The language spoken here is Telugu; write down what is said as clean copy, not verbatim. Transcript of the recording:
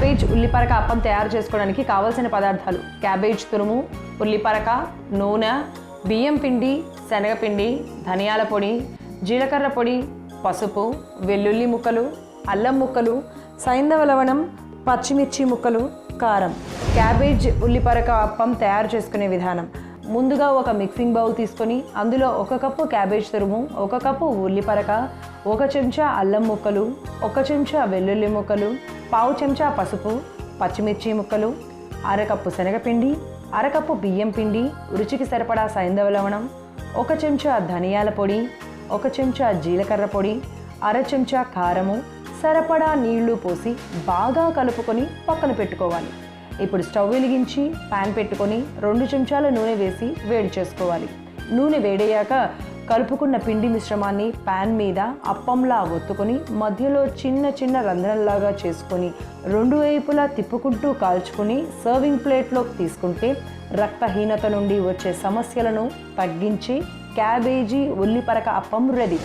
క్యాబేజ్ ఉల్లిపరక అప్పం తయారు చేసుకోవడానికి కావలసిన పదార్థాలు: క్యాబేజ్ తురుము, ఉల్లిపరక, నూనె, బియ్యం పిండి, శనగపిండి, ధనియాల పొడి, జీలకర్ర పొడి, పసుపు, వెల్లుల్లి ముక్కలు, అల్లం ముక్కలు, సైంధవ లవణం, పచ్చిమిర్చి ముక్కలు, కారం. క్యాబేజ్ ఉల్లిపరక అప్పం తయారు చేసుకునే విధానం: ముందుగా ఒక మిక్సింగ్ బౌల్ తీసుకొని అందులో 1 కప్పు క్యాబేజ్ తురుము, 1 కప్పు ఉల్లిపరక, 1 చెంచా అల్లం ముక్కలు, 1 చెంచా వెల్లుల్లి ముక్కలు, పావు చెంచా పసుపు, పచ్చిమిర్చి ముక్కలు, 1/2 కప్పు శనగపిండి, 1/2 కప్పు బియ్యం పిండి, రుచికి సరిపడా సైంధవ లవణం, 1 చెంచా ధనియాల పొడి, 1 చెంచా జీలకర్ర పొడి, 1/2 చెంచా కారము, సరిపడా నీళ్లు పోసి బాగా కలుపుకొని పక్కన పెట్టుకోవాలి. ఇప్పుడు స్టవ్ వెలిగించి పాన్ పెట్టుకొని 2 చెంచాల నూనె వేసి వేడి చేసుకోవాలి. నూనె వేడయ్యాక కలుపుకున్న పిండి మిశ్రమాన్ని పాన్ మీద అప్పంలా ఒత్తుకొని మధ్యలో చిన్న చిన్న రంధ్రంలాగా చేసుకొని 2 వైపులా తిప్పుకుంటూ కాల్చుకొని సర్వింగ్ ప్లేట్లోకి తీసుకుంటే రక్తహీనత నుండి వచ్చే సమస్యలను తగ్గించి క్యాబేజీ ఉల్లిపరక అప్పం రెడీ.